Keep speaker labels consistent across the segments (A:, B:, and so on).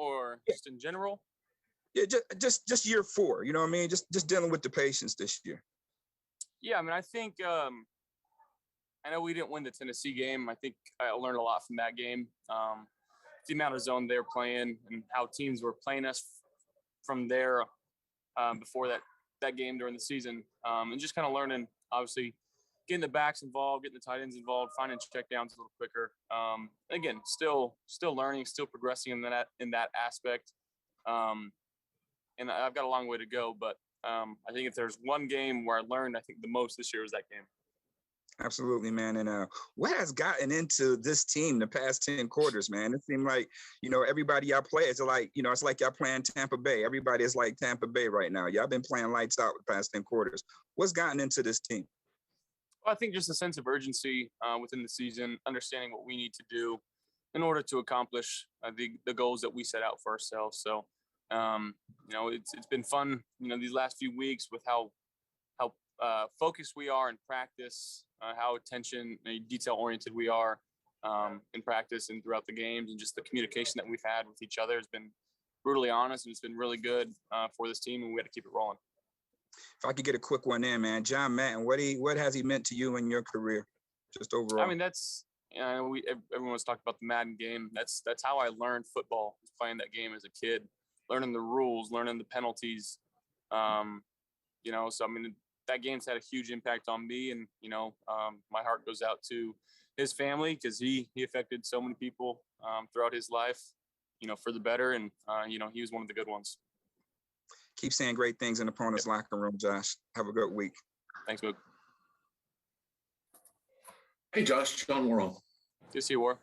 A: or just in general?
B: Yeah, just year 4. You know what I mean? Just dealing with the patience this year.
A: Yeah, I mean, I think I know we didn't win the Tennessee game. I think I learned a lot from that game. The amount of zone they're playing and how teams were playing us from there before that game during the season, and just kind of learning, obviously, getting the backs involved, getting the tight ends involved, finding checkdowns a little quicker. Again, still learning, still progressing in that aspect. And I've got a long way to go, but I think if there's one game where I learned, I think the most this year was that game.
B: Absolutely, man. And what has gotten into this team the past 10 quarters, man? It seemed like, everybody y'all play, it's like y'all playing Tampa Bay. Everybody is like Tampa Bay right now. Y'all been playing lights out the past 10 quarters. What's gotten into this team?
A: Well, I think just a sense of urgency within the season, understanding what we need to do in order to accomplish the goals that we set out for ourselves. So, it's been fun, these last few weeks with how focused we are in practice, how detail oriented we are in practice and throughout the games, and just the communication that we've had with each other has been brutally honest, and it's been really good for this team, and we got to keep it rolling.
B: If I could get a quick one in, man, John Madden, what has he meant to you in your career, just overall?
A: I mean, that's everyone's talked about the Madden game. That's how I learned football, was playing that game as a kid, learning the rules, learning the penalties. So I mean, that game's had a huge impact on me, and my heart goes out to his family because he affected so many people throughout his life, for the better, and he was one of the good ones.
B: Keep saying great things in the opponent's locker room, Josh. Have a good week.
A: Thanks, Mook.
C: Hey, Josh. John Worrell.
A: Good to see you, War.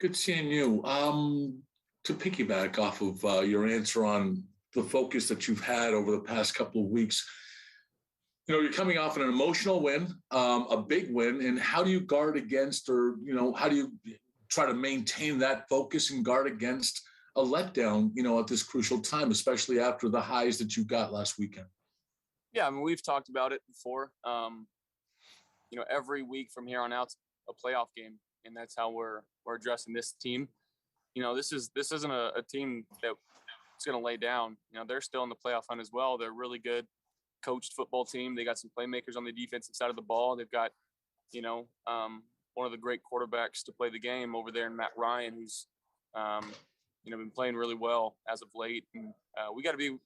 A: Good
C: seeing you. To piggyback off of your answer on the focus that you've had over the past couple of weeks, you're coming off an emotional win, a big win, and how do you guard against, or, how do you try to maintain that focus and guard against a letdown, at this crucial time, especially after the highs that you got last weekend?
A: Yeah, I mean, we've talked about it before. Every week from here on out's a playoff game, and that's how we're addressing this team. This isn't a team that's going to lay down. They're still in the playoff hunt as well. They're a really good coached football team. They got some playmakers on the defensive side of the ball. They've got, one of the great quarterbacks to play the game over there in Matt Ryan, who's, been playing really well as of late. And we got to be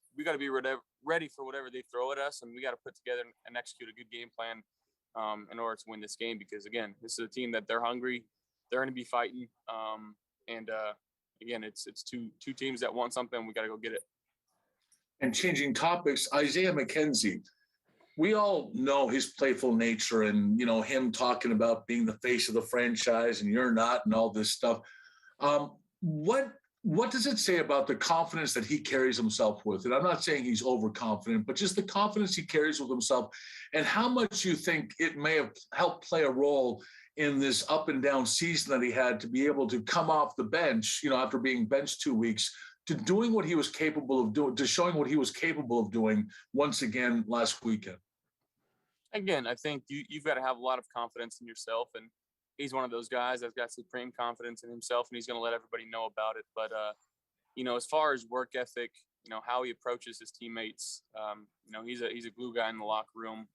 A: ready for whatever they throw at us, and we got to put together and execute a good game plan in order to win this game. Because again, this is a team that they're hungry, they're going to be fighting, and again, it's two teams that want something. We got to go get it.
C: And changing topics, Isaiah McKenzie, we all know his playful nature and, him talking about being the face of the franchise and you're not and all this stuff. What does it say about the confidence that he carries himself with? And I'm not saying he's overconfident, but just the confidence he carries with himself, and how much you think it may have helped play a role in this up and down season that he had, to be able to come off the bench, after being benched 2 weeks, to doing what he was capable of doing, to showing what he was capable of doing once again last weekend.
A: Again, I think you've got to have a lot of confidence in yourself, and he's one of those guys that's got supreme confidence in himself, and he's going to let everybody know about it. But, as far as work ethic, how he approaches his teammates, he's a glue guy in the locker room.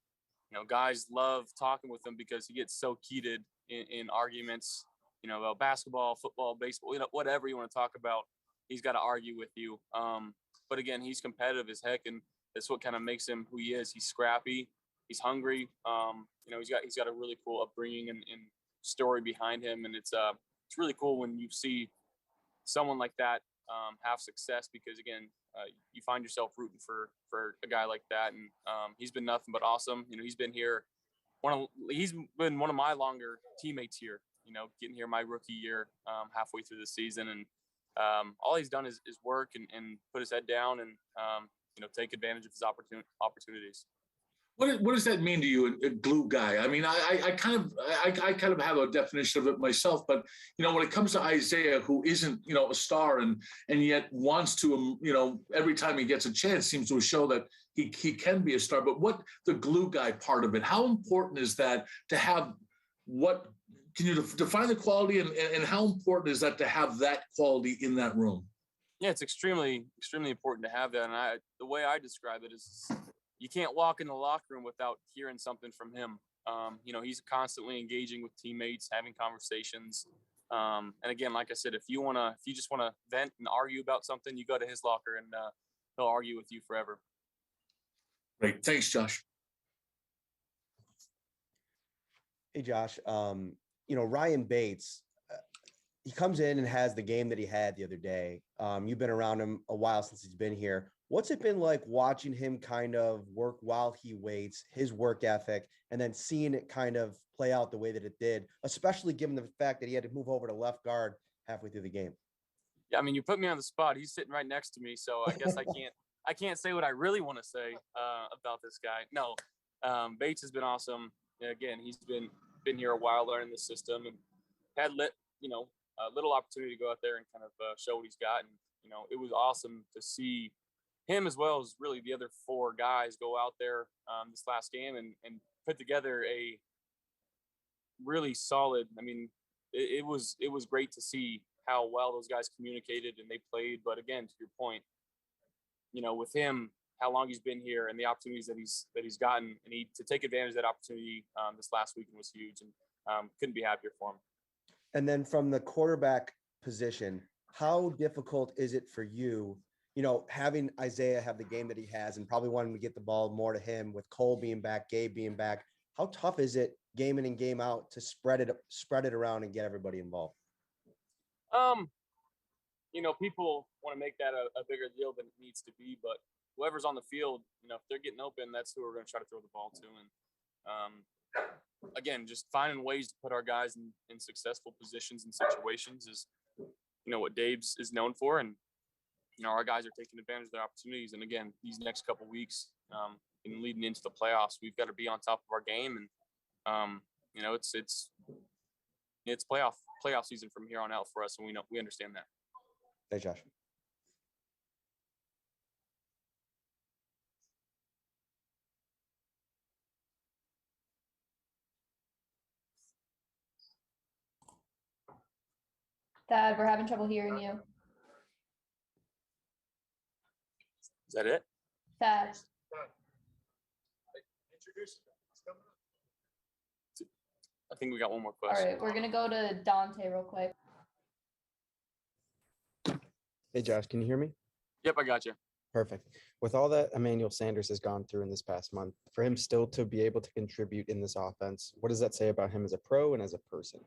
A: Guys love talking with him because he gets so heated in arguments, about basketball, football, baseball, whatever you want to talk about. He's got to argue with you. But again, he's competitive as heck, and that's what kind of makes him who he is. He's scrappy. He's hungry. He's got a really cool upbringing and story behind him, and it's really cool when you see someone like that have success, because again, you find yourself rooting for a guy like that, and he's been nothing but awesome. He's been here. He's been one of my longer teammates here. Getting here my rookie year, halfway through the season, and all he's done is work and put his head down and take advantage of his opportunities.
C: What does that mean to you, a glue guy? I mean, I kind of have a definition of it myself, but when it comes to Isaiah, who isn't a star and yet wants to, every time he gets a chance, seems to show that he can be a star. But what the glue guy part of it? How important is that to have? What can you define the quality, and how important is that to have that quality in that room?
A: Yeah, it's extremely important to have that. And the way I describe it is, you can't walk in the locker room without hearing something from him. He's constantly engaging with teammates, having conversations. And again, like I said, if you just wanna vent and argue about something, you go to his locker and he'll argue with you forever.
C: Great, thanks, Josh.
D: Hey, Josh. Ryan Bates, he comes in and has the game that he had the other day. You've been around him a while since he's been here. What's it been like watching him kind of work while he waits, his work ethic, and then seeing it kind of play out the way that it did, especially given the fact that he had to move over to left guard halfway through the game?
A: Yeah, I mean, you put me on the spot. He's sitting right next to me, so I guess I can't say what I really want to say about this guy. No, Bates has been awesome. Again, he's been here a while learning the system and had a little opportunity to go out there and kind of show what he's got. And, it was awesome to see him as well as really the other four guys go out there this last game and put together a really solid, it was great to see how well those guys communicated and they played. But again, to your point, with him, how long he's been here and the opportunities that he's gotten, and to take advantage of that opportunity this last weekend was huge, and couldn't be happier for him.
D: And then from the quarterback position, how difficult is it for you, having Isaiah have the game that he has and probably wanting to get the ball more to him with Cole being back, Gabe being back? How tough is it game in and game out to spread it around and get everybody involved?
A: People want to make that a bigger deal than it needs to be, but whoever's on the field, if they're getting open, that's who we're going to try to throw the ball to. And again, just finding ways to put our guys in successful positions and situations is, what Dave's is known for. And, our guys are taking advantage of their opportunities. And again, these next couple of weeks and leading into the playoffs, we've got to be on top of our game. And, it's playoff season from here on out for us. And we understand that.
D: Hey, Josh.
E: Thad, we're having trouble hearing you.
A: Is that it?
E: Thad.
A: I think we got one more
E: All
A: question.
E: right, we're going to go to Dante real quick.
F: Hey, Josh, can you hear me?
A: Yep, I got you.
F: Perfect. With all that Emmanuel Sanders has gone through in this past month, for him still to be able to contribute in this offense, what does that say about him as a pro and as a person?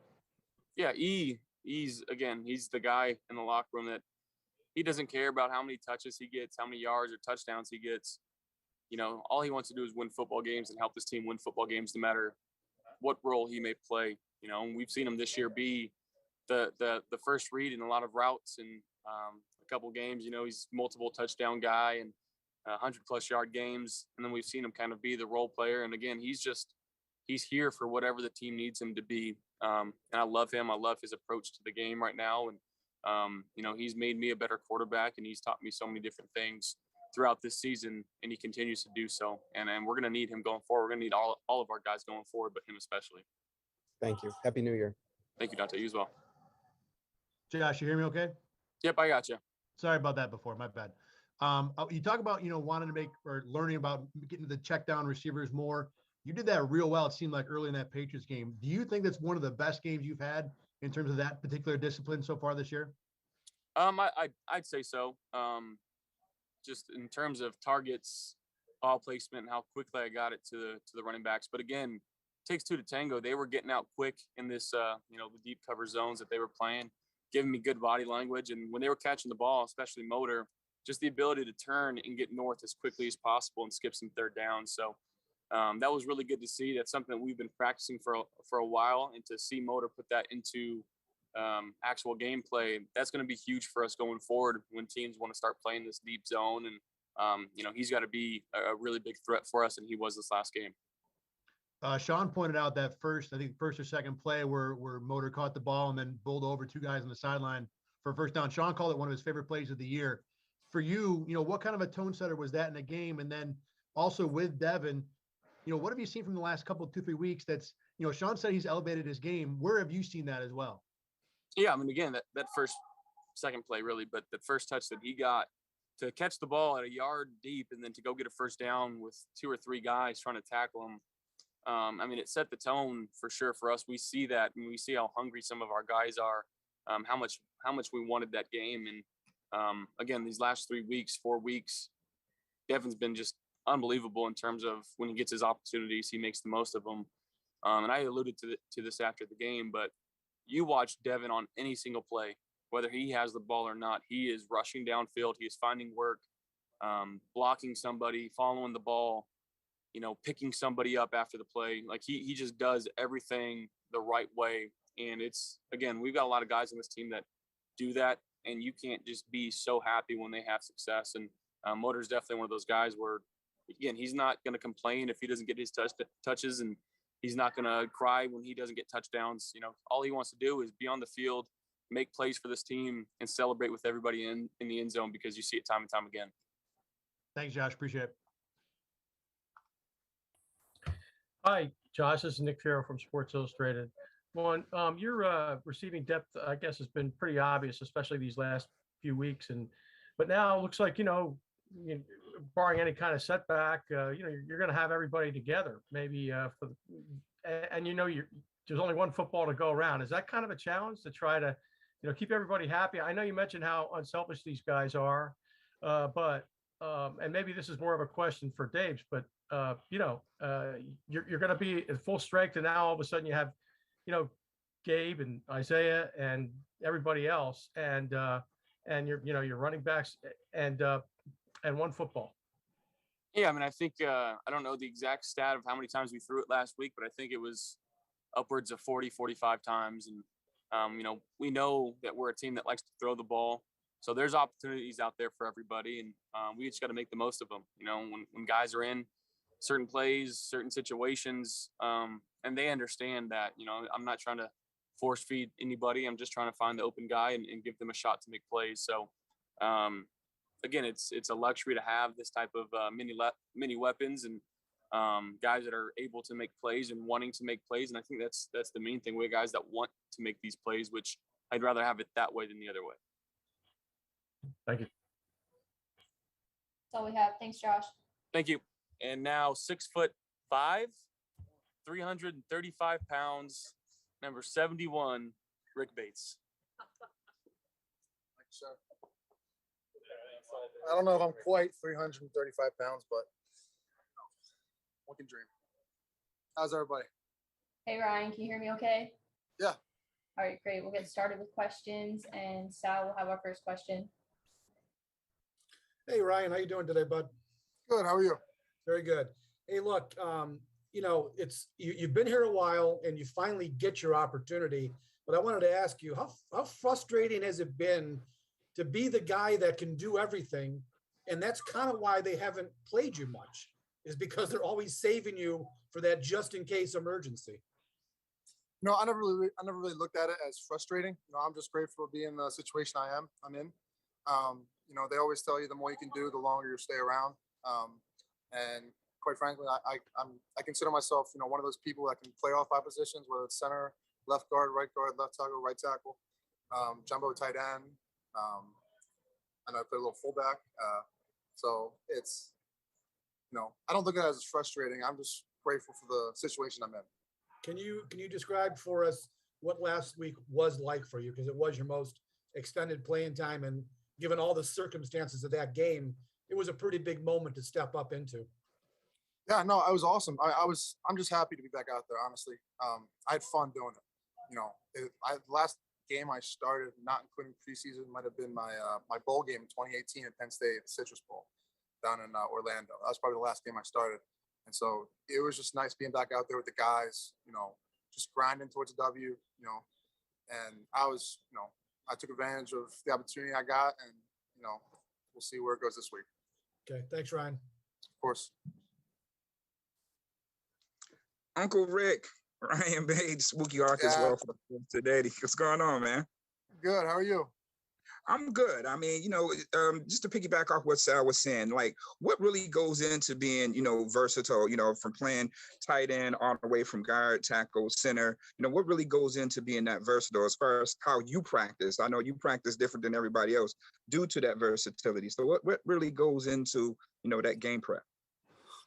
A: Yeah, he's the guy in the locker room that he doesn't care about how many touches he gets, how many yards or touchdowns he gets. All he wants to do is win football games and help this team win football games, no matter what role he may play. And we've seen him this year be the first read in a lot of routes and a couple games. He's multiple touchdown guy and 100+ yard games, and then we've seen him kind of be the role player. And again, he's here for whatever the team needs him to be. And I love him. I love his approach to the game right now. And he's made me a better quarterback, and he's taught me so many different things throughout this season, and he continues to do so. And we're going to need him going forward. We're going to need all of our guys going forward, but him especially.
F: Thank you. Happy New Year.
A: Thank you, Dante. You as well.
G: Josh, you hear me okay?
A: Yep, I got you.
G: Sorry about that before. My bad. You talk about, wanting to make or learning about getting the check down receivers more. You did that real well, it seemed like, early in that Patriots game. Do you think that's one of the best games you've had in terms of that particular discipline so far this year?
A: I'd say so. Just in terms of targets, ball placement, and how quickly I got it to the running backs. But again, it takes two to tango. They were getting out quick in this, the deep cover zones that they were playing, giving me good body language. And when they were catching the ball, especially motor, just the ability to turn and get north as quickly as possible and skip some third down. So that was really good to see. That's something that we've been practicing for a while, and to see motor put that into actual gameplay, that's going to be huge for us going forward when teams want to start playing this deep zone. And he's got to be a really big threat for us, and he was this last game.
G: Sean pointed out that first or second play where Motor caught the ball and then bowled over two guys on the sideline for a first down. Sean called it one of his favorite plays of the year. For you, what kind of a tone setter was that in the game? And then also with Devin, what have you seen from the last couple, 2-3 weeks that's, Sean said he's elevated his game. Where have you seen that as well?
A: Yeah, again, that first second play really, but the first touch that he got to catch the ball at a yard deep and then to go get a first down with 2 or 3 guys trying to tackle him. I mean, it set the tone for sure for us. We see that, and we see how hungry some of our guys are, how much we wanted that game. And again, these last 4 weeks, Devin's been just unbelievable in terms of when he gets his opportunities, he makes the most of them. And I alluded to this after the game, but you watch Devin on any single play, whether he has the ball or not, he is rushing downfield. He is finding work, blocking somebody, following the ball, picking somebody up after the play. Like he just does everything the right way. And it's, again, we've got a lot of guys on this team that do that, and you can't just be so happy when they have success. And Motor's definitely one of those guys where, again, he's not going to complain if he doesn't get his touches, and he's not going to cry when he doesn't get touchdowns. All he wants to do is be on the field, make plays for this team, and celebrate with everybody in the end zone, because you see it time and time again.
G: Thanks, Josh. Appreciate it.
H: Hi, Josh. This is Nick Farrell from Sports Illustrated. Your receiving depth, I guess, has been pretty obvious, especially these last few weeks. But now it looks like, barring any kind of setback, you're going to have everybody together. Maybe there's only one football to go around. Is that kind of a challenge to try to, keep everybody happy? I know you mentioned how unselfish these guys are, but and maybe this is more of a question for Daves, but you're going to be at full strength, and now all of a sudden you have, Gabe and Isaiah and everybody else, and your running backs and one football.
A: Yeah, I mean, I think I don't know the exact stat of how many times we threw it last week, but I think it was upwards of 40, 45 times. And we know that we're a team that likes to throw the ball. So there's opportunities out there for everybody, and we just got to make the most of them. When guys are in certain plays, certain situations, and they understand that, I'm not trying to force feed anybody. I'm just trying to find the open guy and give them a shot to make plays. So, again, it's a luxury to have this type of mini weapons and guys that are able to make plays and wanting to make plays. And I think that's the main thing. We're guys that want to make these plays, which I'd rather have it that way than the other way.
H: Thank you.
E: That's all we have. Thanks, Josh.
A: Thank you. And now 6'5", 335 pounds, number 71, Rick Bates.
I: I don't know if I'm quite 335 pounds, but one can dream. How's everybody?
E: Hey, Ryan, can you hear me okay?
I: Yeah.
E: All right, great. We'll get started with questions, and Sal will have our first question.
J: Hey, Ryan, how you doing today, bud?
I: Good. How are you?
J: Very good. Hey, look, it's you've been here a while and you finally get your opportunity. But I wanted to ask you, how frustrating has it been to be the guy that can do everything? And that's kind of why they haven't played you much, is because they're always saving you for that just in case emergency.
I: No, I never really looked at it as frustrating. I'm just grateful to be in the situation I'm in. They always tell you the more you can do, the longer you stay around. And quite frankly, I consider myself, one of those people that can play all 5 positions, whether it's center, left guard, left tackle, right tackle, jumbo tight end, and I play a little fullback. So it's, I don't look at it as frustrating. I'm just grateful for the situation I'm in.
J: Can you describe for us what last week was like for you? Because it was your most extended playing time, and given all the circumstances of that game, it was a pretty big moment to step up into.
I: Yeah, no, it was awesome. I'm just happy to be back out there, honestly. I had fun doing it. Last game I started, not including preseason, might have been my bowl game in 2018 at Penn State at the Citrus Bowl down in Orlando. That was probably the last game I started. And so it was just nice being back out there with the guys, just grinding towards a W, and I took advantage of the opportunity I got, and, we'll see where it goes this week.
J: Okay. Thanks, Ryan.
I: Of course.
B: Uncle Rick, Ryan Bates, Spooky Ark as well for today. What's going on, man?
I: Good. How are you?
B: I'm good. I mean, just to piggyback off what Sal was saying, like what really goes into being, versatile, from playing tight end all the way from guard, tackle, center, what really goes into being that versatile as far as how you practice? I know you practice different than everybody else due to that versatility. So what really goes into, that game prep?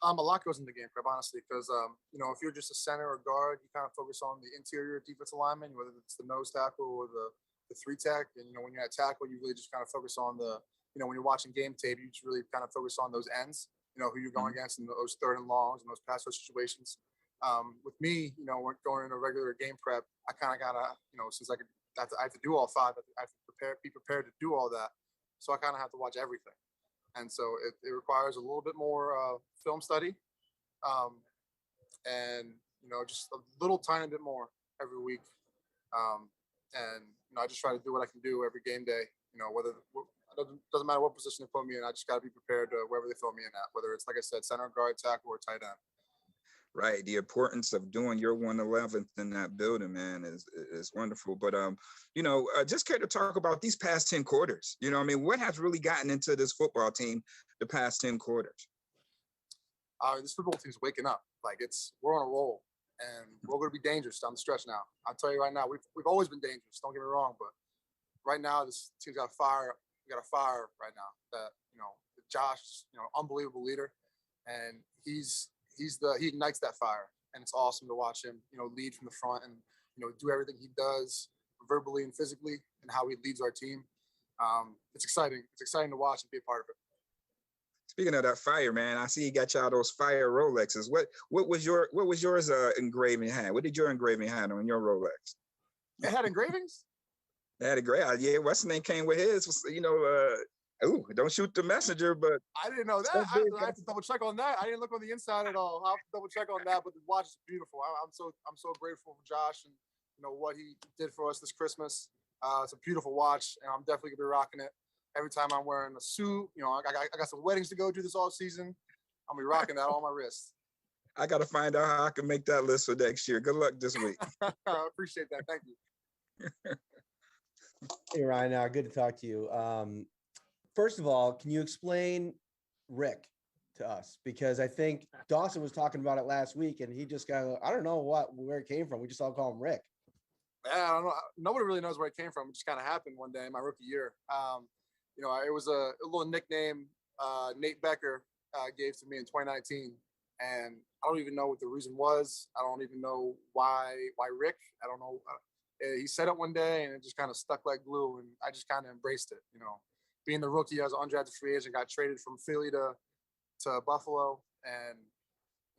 I: A lot goes into game prep, honestly, because if you're just a center or guard, you kind of focus on the interior defensive lineman, whether it's the nose tackle or the three tech. And when you're at tackle, you really just kind of focus on when you're watching game tape, you just really kind of focus on those ends, who you're going against in those third and longs and those pass rush situations. With me, we're going in a regular game prep. I kind of gotta, since I have to do all five, I have to be prepared to do all that. So I kind of have to watch everything. And so it requires a little bit more film study, and just a little tiny bit more every week. And I just try to do what I can do every game day. Whether it doesn't matter what position they put me in, I just got to be prepared to wherever they throw me in at. Whether it's, like I said, center, guard, tackle, or tight end.
B: Right. The importance of doing your 111th in that building, man, is wonderful. But, just care to talk about these past 10 quarters. What has really gotten into this football team the past 10 quarters?
I: This football team's waking up. Like we're on a roll, and we're going to be dangerous down the stretch now. I'll tell you right now, we've always been dangerous. Don't get me wrong, but right now this team's got fire. We got a fire right now. That Josh, unbelievable leader, and he ignites that fire, and it's awesome to watch him, lead from the front and do everything he does verbally and physically, and how he leads our team. It's exciting. It's exciting to watch and be a part of it.
B: Speaking of that fire, man, I see you got y'all those fire Rolexes. What was yours engraving had? What did your engraving have on your Rolex?
I: It had engravings?
B: It had a great idea. What's the name came with his? Don't shoot the messenger, but
I: I didn't know that. I have to double check on that. I didn't look on the inside at all. I'll have to double check on that. But the watch is beautiful. I'm so grateful for Josh and what he did for us this Christmas. It's a beautiful watch, and I'm definitely gonna be rocking it every time I'm wearing a suit. I got some weddings to go to this off season. I'll be rocking that on my wrist.
B: I got to find out how I can make that list for next year. Good luck this week.
I: I appreciate that. Thank you.
D: Hey, Ryan, good to talk to you. First of all, can you explain Rick to us? Because I think Dawson was talking about it last week, and he just I don't know where it came from. We just all call him Rick.
I: Yeah, I don't know. Nobody really knows where it came from. It just kind of happened one day in my rookie year. It was a little nickname Nate Becker gave to me in 2019, and I don't even know what the reason was. I don't even know why Rick. I don't know. He said it one day, and it just kind of stuck like glue, and I just kind of embraced it. Being the rookie, I was an undrafted free agent, got traded from Philly to Buffalo, and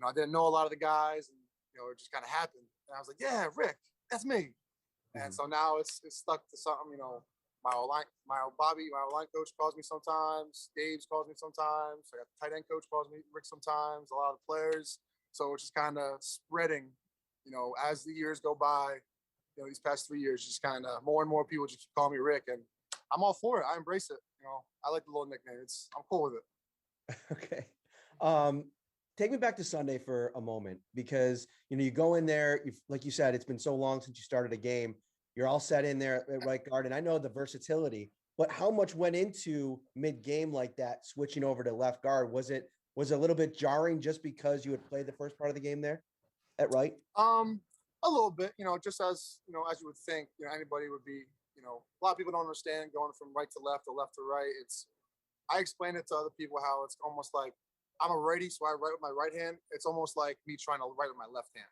I: I didn't know a lot of the guys, and it just kind of happened. And I was like, yeah, Rick, that's me. And so now it's stuck to something. My line coach calls me sometimes. Dave's calls me sometimes. I got the tight end coach calls me Rick sometimes. A lot of the players. So it's just kind of spreading. As the years go by, these past 3 years, just kind of more and more people just keep calling me Rick, and I'm all for it. I embrace it. I like the little nickname. I'm cool with it.
D: Okay. Take me back to Sunday for a moment, because, you go in there, like you said, it's been so long since you started a game. You're all set in there at right guard. And I know the versatility, but how much went into mid-game like that, switching over to left guard? Was it a little bit jarring just because you had played the first part of the game there at right?
I: A little bit, just as you would think, anybody would be, a lot of people don't understand going from right to left or left to right. I explain it to other people how it's almost like I'm a righty, so I write with my right hand. It's almost like me trying to write with my left hand.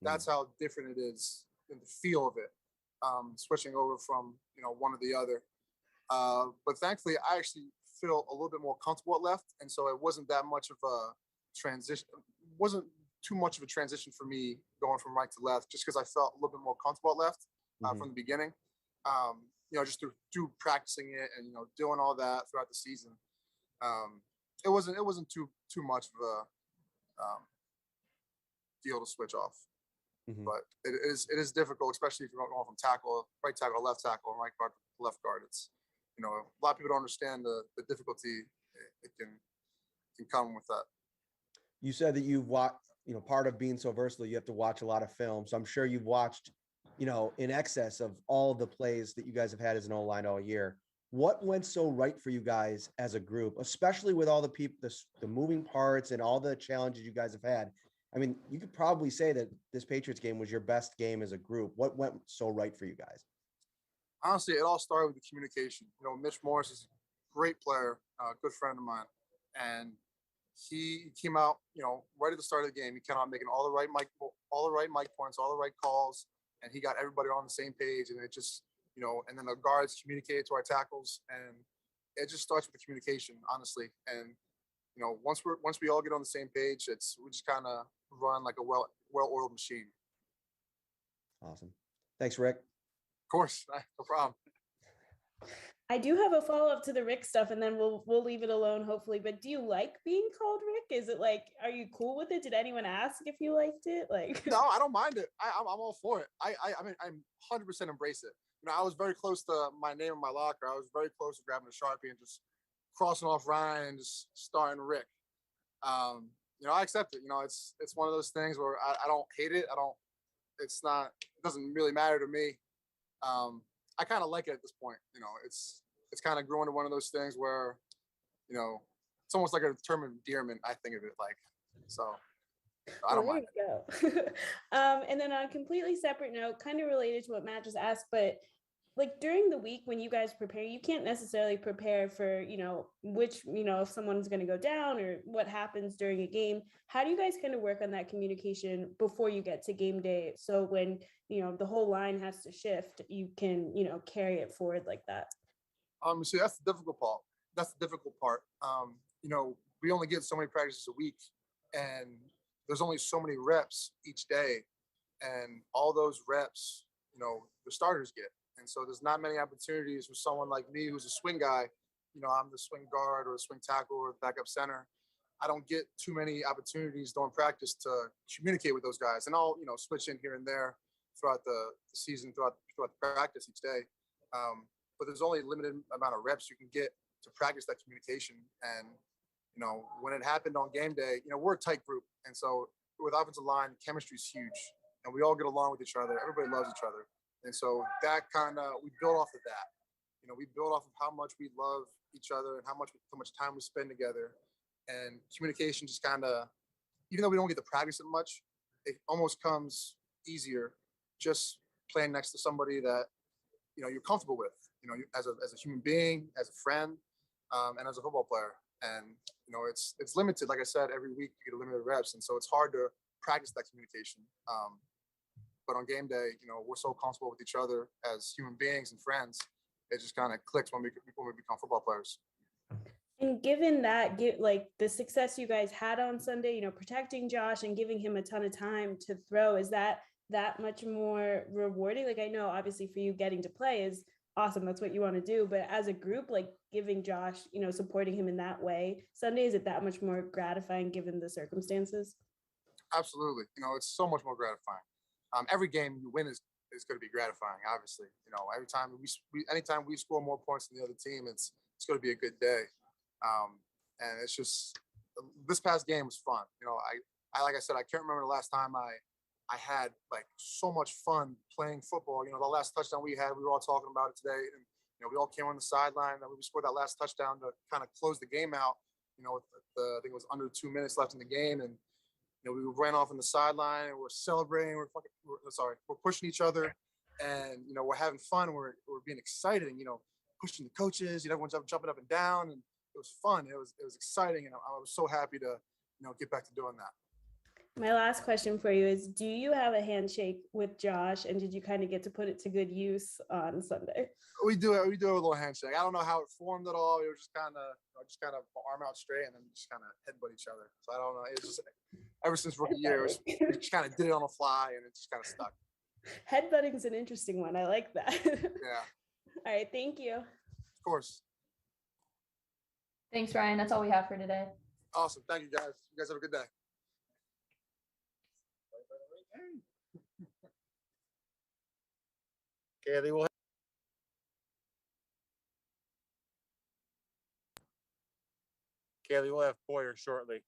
I: That's how different it is in the feel of it, switching over from, one or the other. But thankfully, I actually feel a little bit more comfortable at left. And so it wasn't that much of a transition. It wasn't too much of a transition for me going from right to left, just because I felt a little bit more comfortable at left from the beginning. Just through practicing it and doing all that throughout the season. It wasn't too much of a deal to switch off. But it is difficult, especially if you're going from right tackle, left tackle, and right guard to left guard. It's a lot of people don't understand the difficulty it can come with that.
D: You said that you've watched, part of being so versatile, you have to watch a lot of film. So I'm sure you've watched, in excess of all the plays that you guys have had as an O-line all year. what went so right for you guys as a group, especially with all the people, the moving parts and all the challenges you guys have had? I mean, you could probably say that this Patriots game was your best game as a group. What went so right for you guys?
I: Honestly, it all started with the communication. You know, Mitch Morris is a great player, a good friend of mine, and he came out, you know, right at the start of the game. He came out making all the right mic points, all the right calls, and he got everybody on the same page. And it just, you know, and then the guards communicated to our tackles, and it just starts with the communication, honestly. And you know, once we all get on the same page, we just kind of run like a well-oiled machine.
D: Awesome. Thanks, Rick.
I: Of course, no problem.
K: I do have a follow-up to the Rick stuff, and then we'll leave it alone, hopefully. But do you like being called Rick? Is it like, are you cool with it? Did anyone ask if you liked it? Like,
I: no, I don't mind it. I'm all for it. I mean, I'm 100% embrace it. You know, I was very close to my name in my locker. I was very close to grabbing a Sharpie and just crossing off Ryan and just starring Rick. You know, I accept it. You know, it's one of those things where I don't hate it. It doesn't really matter to me. I kind of like it at this point. You know, it's kind of growing to one of those things where, you know, it's almost like a term of endearment. I think of it like, so I don't mind.
K: There you go. And then on a completely separate note, kind of related to what Matt just asked, but like during the week when you guys prepare, you can't necessarily prepare for, you know, if someone's going to go down or what happens during a game. How do you guys kind of work on that communication before you get to game day? So when, you know, the whole line has to shift, you can, you know, carry it forward like that.
I: See, that's the difficult part. You know, we only get so many practices a week, and there's only so many reps each day, and all those reps, you know, the starters get. And so there's not many opportunities for someone like me who's a swing guy. You know, I'm the swing guard or a swing tackle or backup center. I don't get too many opportunities during practice to communicate with those guys. And I'll, you know, switch in here and there throughout the season, throughout the practice each day. But there's only a limited amount of reps you can get to practice that communication. And, you know, when it happened on game day, you know, we're a tight group. And so with offensive line, chemistry is huge. And we all get along with each other. Everybody loves each other. And so that we build off of that. You know, we build off of how much we love each other and how much time we spend together. And communication just even though we don't get to practice it much, it almost comes easier just playing next to somebody that, you know, you're comfortable with, you know, as a human being, as a friend, and as a football player. And, you know, it's limited. Like I said, every week you get a limited reps. And so it's hard to practice that communication. But on game day, you know, we're so comfortable with each other as human beings and friends. It just kind of clicks when we become football players.
K: And given that, like the success you guys had on Sunday, you know, protecting Josh and giving him a ton of time to throw, is that much more rewarding? Like, I know obviously for you, getting to play is awesome. That's what you want to do. But as a group, like giving Josh, you know, supporting him in that way Sunday, is it that much more gratifying given the circumstances?
I: Absolutely. You know, it's so much more gratifying. Every game you win is going to be gratifying, obviously. You know, anytime we score more points than the other team, it's going to be a good day. And it's just, this past game was fun. You know, I like I said, I can't remember the last time I had like so much fun playing football. You know, the last touchdown we were all talking about it today, and you know, we all came on the sideline and we scored that last touchdown to kind of close the game out. You know, with I think it was under 2 minutes left in the game, and you know, we ran off on the sideline and we're celebrating. We're pushing each other, and you know, we're having fun. We're being excited, and you know, pushing the coaches. You know, everyone's jumping up and down, and it was fun. It was exciting, and I was so happy to, you know, get back to doing that.
K: My last question for you is, do you have a handshake with Josh, and did you kind of get to put it to good use on Sunday?
I: We do a little handshake. I don't know how it formed at all. We were just kind of arm out straight and then just kind of headbutt each other. So I don't know. It's just ever since rookie year, we just kind of did it on the fly, and it just kind of stuck.
K: Headbutting is an interesting one. I like that.
I: Yeah.
K: All right. Thank you.
I: Of course.
E: Thanks, Ryan. That's all we have for today.
I: Awesome. Thank you, guys. You guys have a good day.
L: Kaylee will have Poyer shortly.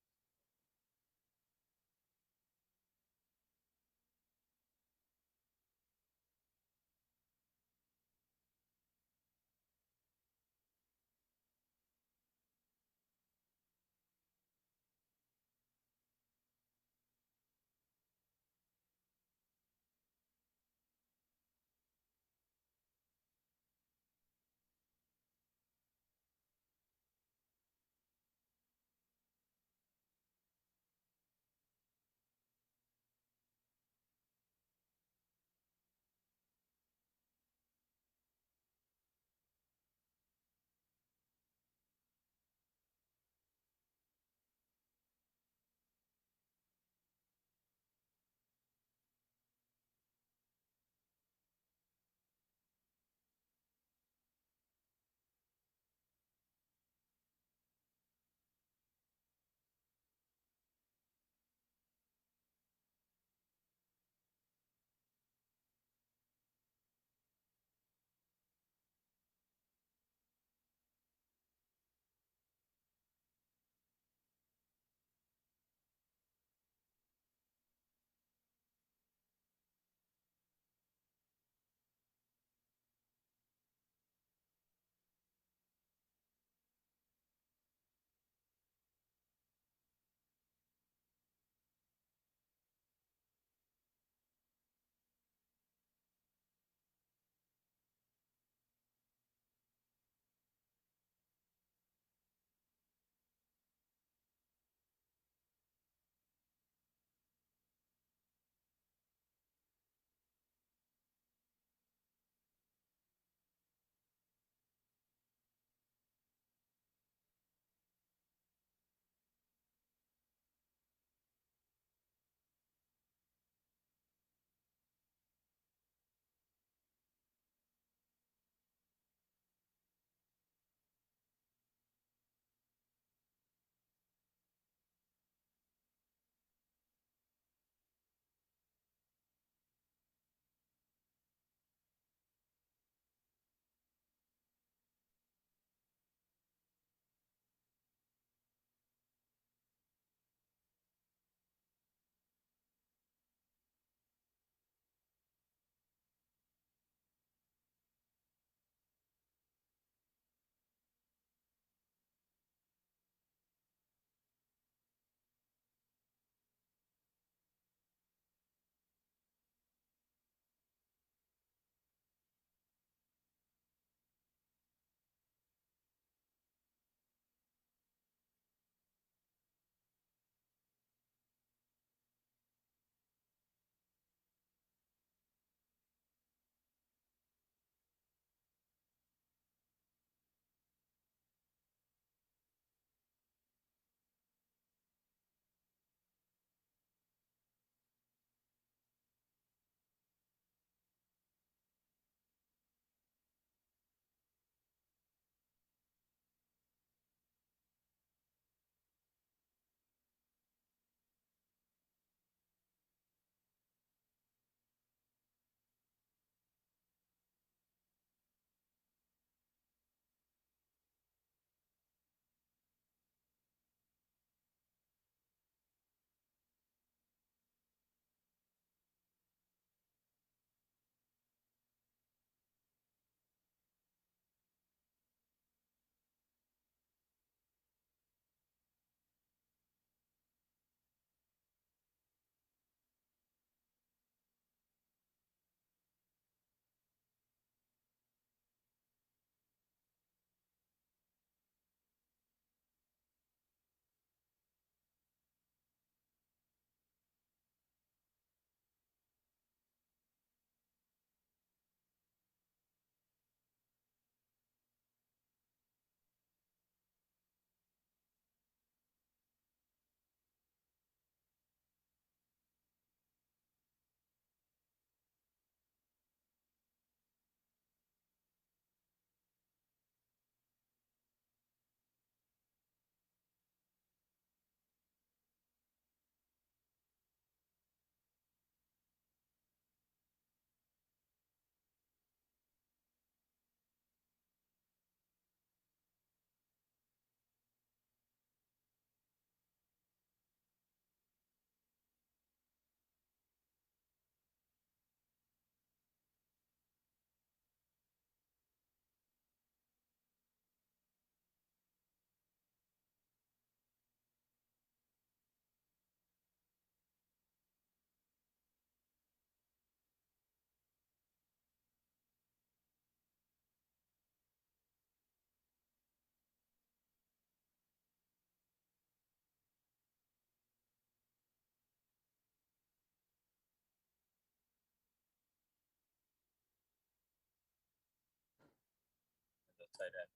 L: tight end.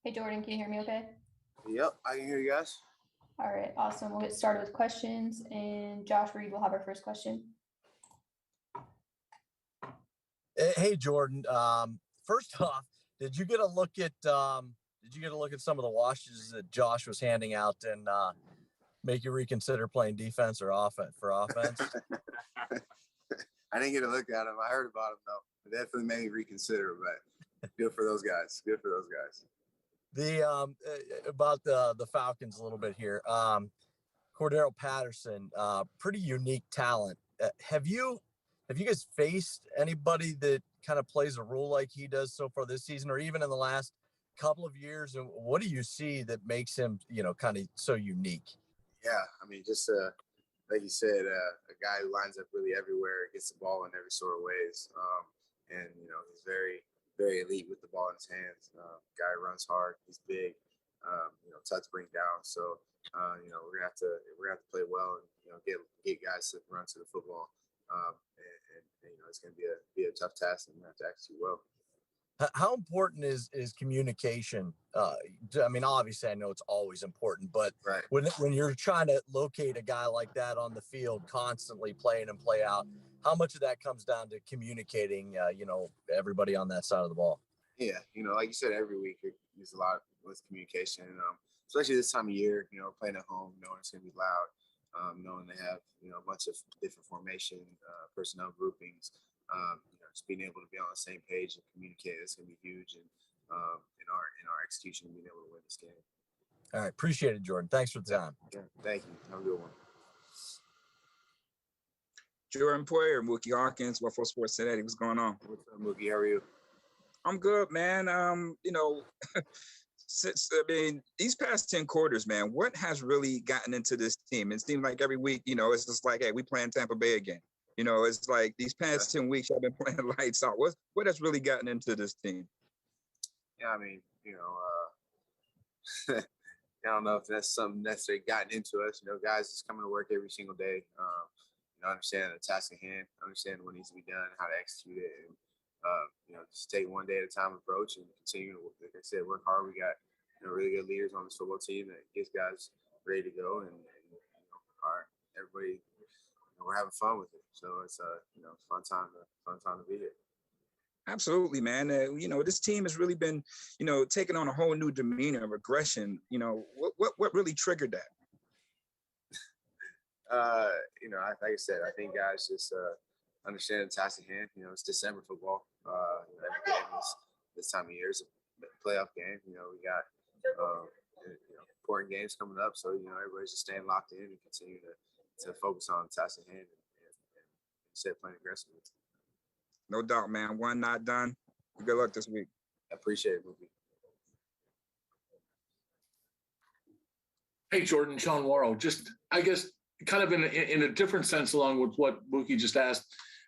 E: Hey, Jordan, can you hear me okay?
M: Yep, I can hear you guys.
E: All right, awesome. We'll get started with questions, and Josh Reed will have our first question.
N: Hey, Jordan. First off, did you get a look at some of the washes that Josh was handing out and make you reconsider playing defense or offense for offense?
M: I didn't get a look at him. I heard about him though. It definitely made me reconsider, but good for those guys. Good for those guys.
N: The about the Falcons a little bit here. Cordarrelle Patterson, pretty unique talent. Have you guys faced anybody that kind of plays a role like he does so far this season, or even in the last couple of years? And what do you see that makes him, kind of so unique?
M: Yeah, I mean, just like you said, a guy who lines up really everywhere, gets the ball in every sort of ways, and he's very, very elite with the ball in his hands. Guy runs hard, he's big, tough to bring down. So we're gonna have to play well and get guys to run to the football. And it's going to be a tough task, and we have to execute well.
N: How important is communication? I mean, obviously, I know it's always important, but
M: right.
N: when you're trying to locate a guy like that on the field, constantly playing and play out, how much of that comes down to communicating? Everybody on that side of the ball.
M: Yeah, like you said, every week there's a lot with communication, especially this time of year. Playing at home, knowing it's going to be loud. Knowing they have a bunch of different formation personnel groupings, just being able to be on the same page and communicate, it's going to be huge, and in our execution, being able to win this game.
N: All right, appreciate it, Jordan. Thanks for the time.
M: Yeah, thank you. Have a good one.
B: Jordan Poyer, Mookie Hawkins, Waffle Sports Cincinnati. What's going on?
M: What's up, Mookie? How are you?
B: I'm good, man. These past 10 quarters, man, what has really gotten into this team? It seems like every week, it's just like, hey, we playing Tampa Bay again. It's like these past 10 weeks I've been playing lights out. What has really gotten into this team?
M: Yeah, I mean, I don't know if that's something necessarily gotten into us. Guys just coming to work every single day. Understand the task at hand, understand what needs to be done, how to execute it, and just take one day at a time approach and continue to, like I said, work hard. We got really good leaders on this football team that gets guys ready to go, and everybody, we're having fun with it. So it's fun time to be here.
B: Absolutely, man. This team has really been, taking on a whole new demeanor of aggression. What really triggered that?
M: Like I said, I think guys just understand the task at hand. It's December football. Every game is this time of year is a playoff game. We got important games coming up, so everybody's just staying locked in and continue to focus on the task at hand and instead of playing aggressively.
B: No doubt, man. One not done. Good luck this week.
M: I appreciate it, Mookie.
C: Hey, Jordan, Sean Warrow, just I guess kind of in a different sense along with what Mookie just asked.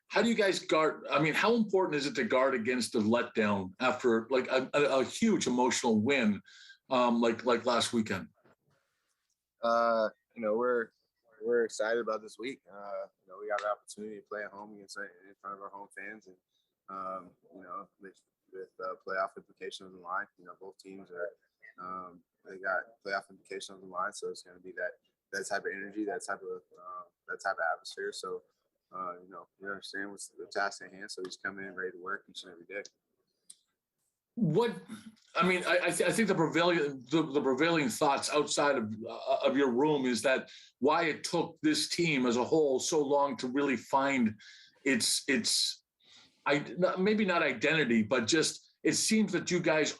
C: How do you guys guard? I mean, how important is it to guard against the letdown after like a huge emotional win, like last weekend?
M: We're excited about this week. We got an opportunity to play at home in front of our home fans, and with playoff implications on the line. Both teams are they got playoff implications on the line, so it's going to be that type of energy, that type of atmosphere. So. We understand what's the task at hand, so we just come in ready to work each and every day.
C: I think the prevailing thoughts outside of your room is that why it took this team as a whole so long to really find its maybe not identity, but just it seems that you guys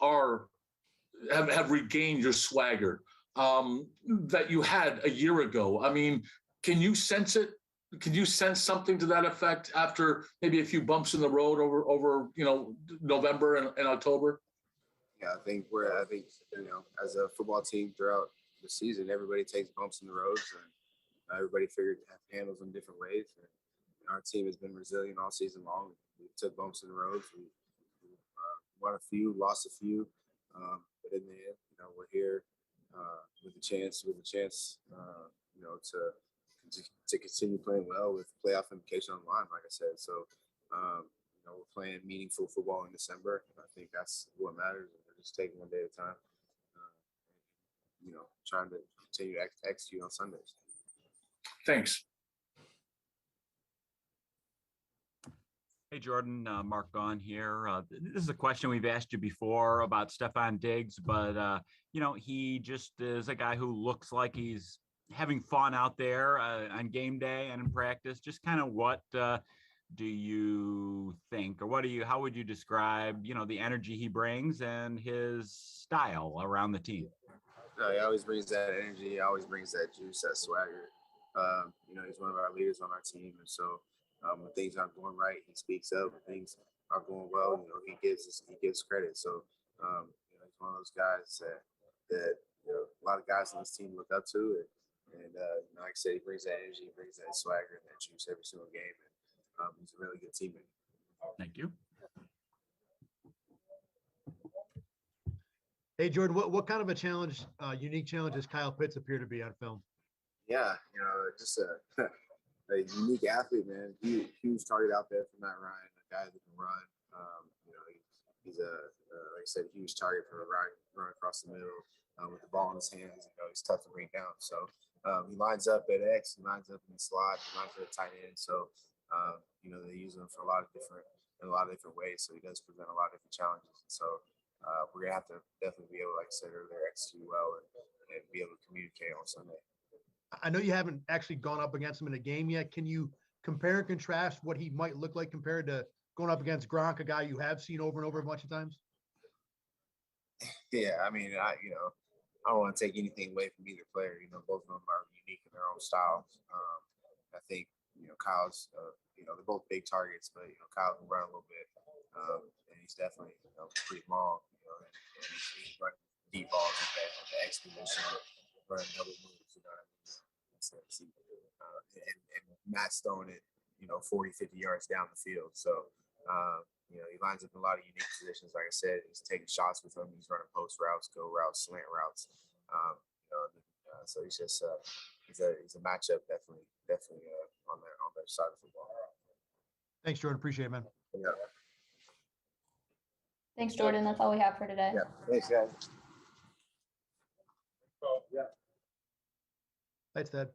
C: have regained your swagger that you had a year ago. I mean, can you sense it? Can you sense something to that effect after maybe a few bumps in the road over November and October?
M: Yeah, I think as a football team throughout the season, everybody takes bumps in the roads, and everybody handles them different ways. And our team has been resilient all season long. We took bumps in the roads. We won a few, lost a few, but in the end, we're here with a chance, to continue playing well with playoff implication on the line, like I said. So, we're playing meaningful football in December. I think that's what matters. We're just taking one day at a time. Trying to continue to execute on Sundays.
C: Thanks.
O: Hey, Jordan, Mark Gahn here. This is a question we've asked you before about Stefon Diggs, but, he just is a guy who looks like he's having fun out there on game day and in practice. Just kind of what do you think, or how would you describe, the energy he brings and his style around the team?
M: No, he always brings that energy. He always brings that juice, that swagger. He's one of our leaders on our team. And so when things aren't going right, he speaks up. When things are going well, he gives credit. So, he's one of those guys that a lot of guys on this team look up to. And like I said, he brings that energy, he brings that swagger and that juice every single game. And he's a really good teammate.
O: Thank you.
G: Hey, Jordan, what kind of a challenge, unique challenge does Kyle Pitts appear to be on film?
M: Yeah, just a unique athlete, man. Huge target out there for Matt Ryan, a guy that can run. He's like I said, a huge target for a run across the middle with the ball in his hands. He's tough to bring down. So he lines up at X, he lines up in the slot, he lines up at tight end. So they use him for a lot of different ways. So he does present a lot of different challenges. And so we're gonna have to definitely be able, like I said earlier, execute well and be able to communicate on Sunday.
G: I know you haven't actually gone up against him in a game yet. Can you compare and contrast what he might look like compared to going up against Gronk, a guy you have seen over and over a bunch of times?
M: Yeah, I mean, I don't want to take anything away from either player. Both of them are unique in their own styles. I think Kyle's, they're both big targets, but Kyle can run a little bit, and he's definitely pretty long. And he's running deep balls with the expedition, running double moves. And Matt's throwing it, 40, 50 yards down the field. So, he lines up in a lot of unique positions. Like I said, he's taking shots with him. He's running post routes, go routes, slant routes. So he's just he's a matchup definitely on their side of football.
G: Thanks, Jordan. Appreciate it, man.
M: Yeah.
E: Thanks, Jordan. That's all we have for today.
M: Yeah. Thanks, guys.
G: Thanks, Ted.